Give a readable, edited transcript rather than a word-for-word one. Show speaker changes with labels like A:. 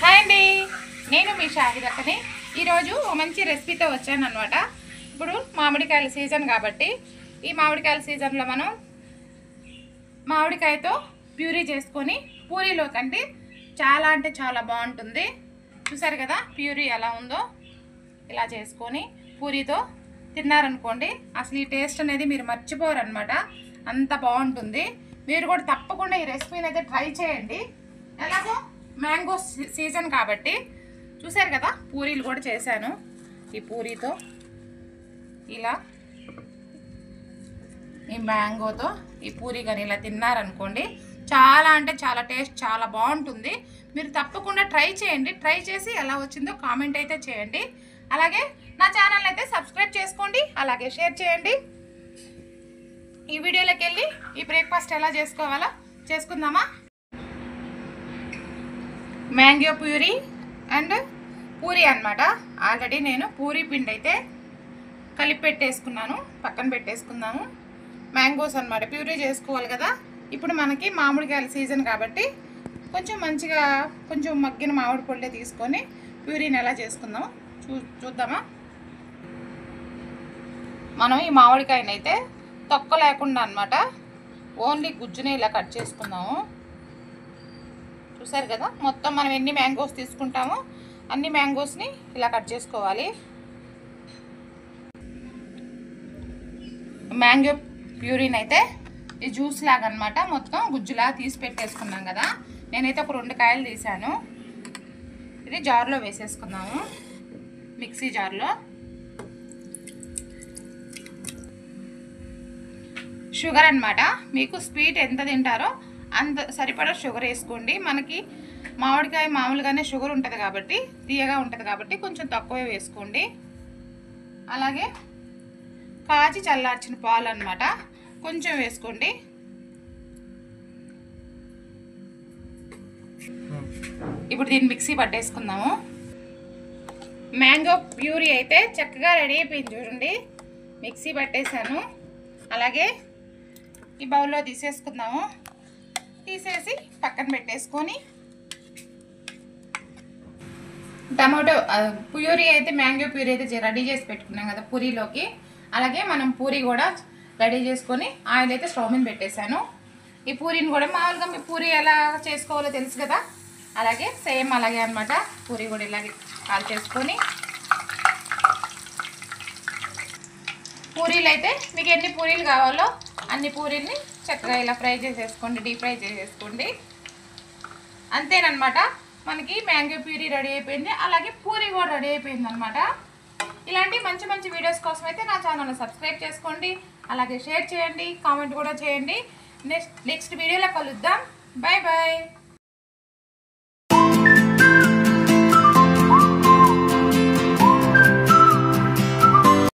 A: Hi అండి, నేను మీ షాహిదక్కని. ఈరోజు మంచి రెసిపీతో వచ్చాను అనమాట. ఇప్పుడు మామిడికాయల సీజన్ కాబట్టి ఈ మామిడికాయల సీజన్లో మనం మామిడికాయతో ప్యూరీ చేసుకొని పూరీలో కంటే చాలా అంటే చాలా బాగుంటుంది. చూసారు కదా ప్యూరీ ఎలా ఉందో. ఇలా చేసుకొని పూరీతో తిన్నారనుకోండి అసలు ఈ టేస్ట్ అనేది మీరు మర్చిపోరు అనమాట. అంత బాగుంటుంది. మీరు కూడా తప్పకుండా ఈ రెసిపీని అయితే ట్రై చేయండి. ఎలాగో మ్యాంగో సీజన్ కాబట్టి చూసారు కదా పూరీలు కూడా చేశాను. ఈ పూరీతో ఇలా ఈ మ్యాంగోతో ఈ పూరీ కానీ ఇలా తిన్నారనుకోండి చాలా అంటే చాలా టేస్ట్ చాలా బాగుంటుంది. మీరు తప్పకుండా ట్రై చేయండి. ట్రై చేసి ఎలా వచ్చిందో కామెంట్ అయితే చేయండి. అలాగే నా ఛానల్ అయితే సబ్స్క్రైబ్ చేసుకోండి, అలాగే షేర్ చేయండి. ఈ వీడియోలోకి వెళ్ళి ఈ బ్రేక్ఫాస్ట్ ఎలా చేసుకోవాలో చేసుకుందామా. మ్యాంగో ప్యూరీ అండ్ పూరీ అన్నమాట. ఆల్రెడీ నేను పూరీ పిండి అయితే కలిపి పెట్టేసుకున్నాను, పక్కన పెట్టేసుకుందాము. మ్యాంగోస్ అన్నమాట ప్యూరీ చేసుకోవాలి కదా. ఇప్పుడు మనకి మామిడికాయల సీజన్ కాబట్టి కొంచెం మంచిగా కొంచెం మగ్గిన మామిడి పళ్ళే తీసుకొని ప్యూరీని ఎలా చేసుకుందామో చూద్దామా. మనం ఈ మామిడికాయని అయితే తొక్క లేకుండా అన్నమాట ఓన్లీ గుజ్జుని ఇలా కట్ చేసుకుందాము. చూసారు కదా మొత్తం మనం ఎన్ని మ్యాంగోస్ తీసుకుంటామో అన్ని మ్యాంగోస్ని ఇలా కట్ చేసుకోవాలి. మ్యాంగో ప్యూరీని అయితే ఈ జ్యూస్ లాగా అనమాట మొత్తం గుజ్జులా తీసి పెట్టేసుకున్నాం కదా. నేనైతే ఒక 2 కాయలు తీసాను. ఇది జార్లో వేసేసుకుందాము, మిక్సీ జార్లో. షుగర్ అన్నమాట, మీకు స్వీట్ ఎంత తింటారో అంత సరిపడా షుగర్ వేసుకోండి. మనకి మామిడికాయ మామూలుగానే షుగర్ ఉంటుంది కాబట్టి తీయగా ఉంటుంది కాబట్టి కొంచెం తక్కువే వేసుకోండి. అలాగే కాచి చల్లార్చిన పాలు అన్నమాట కొంచెం వేసుకోండి. ఇప్పుడు దీన్ని మిక్సీ పట్టేసుకుందాము. మ్యాంగో ప్యూరీ అయితే చక్కగా రెడీ అయిపోయింది చూడండి. మిక్సీ పట్టేసాను. అలాగే ఈ బౌల్లో తీసేసుకుందాము. తీసేసి పక్కన పెట్టేసుకొని టమాటో ప్యూరీ అయితే మ్యాంగో ప్యూరీ అయితే రెడీ చేసి పెట్టుకున్నాం కదా పూరీలోకి. అలాగే మనం పూరీ కూడా రెడీ చేసుకొని ఆయిల్ అయితే స్టవ్ మీద పెట్టేశాను. ఈ పూరీని కూడా మామూలుగా మీ పూరీ ఎలా చేసుకోవాలో తెలుసు కదా, అలాగే సేమ్ అలాగే అనమాట. పూరీ కూడా ఇలాగే కాల్ చేసుకొని పూరీలు అయితే మీకు ఎన్ని పూరీలు కావాలో అన్ని పూరీల్ని చక్కగా ఇలా ఫ్రై చేసేసుకోండి, డీప్ ఫ్రై చేసేసుకోండి. అంతేనమాట, మనకి మ్యాంగో ప్యూరీ రెడీ అయిపోయింది. అలాగే పూరీ కూడా రెడీ అయిపోయింది అనమాట. ఇలాంటి మంచి మంచి వీడియోస్ కోసం అయితే నా ఛానల్ని సబ్స్క్రైబ్ చేసుకోండి, అలాగే షేర్ చేయండి, కామెంట్ కూడా చేయండి. నెక్స్ట్ వీడియోలో కలుద్దాం. Bye bye.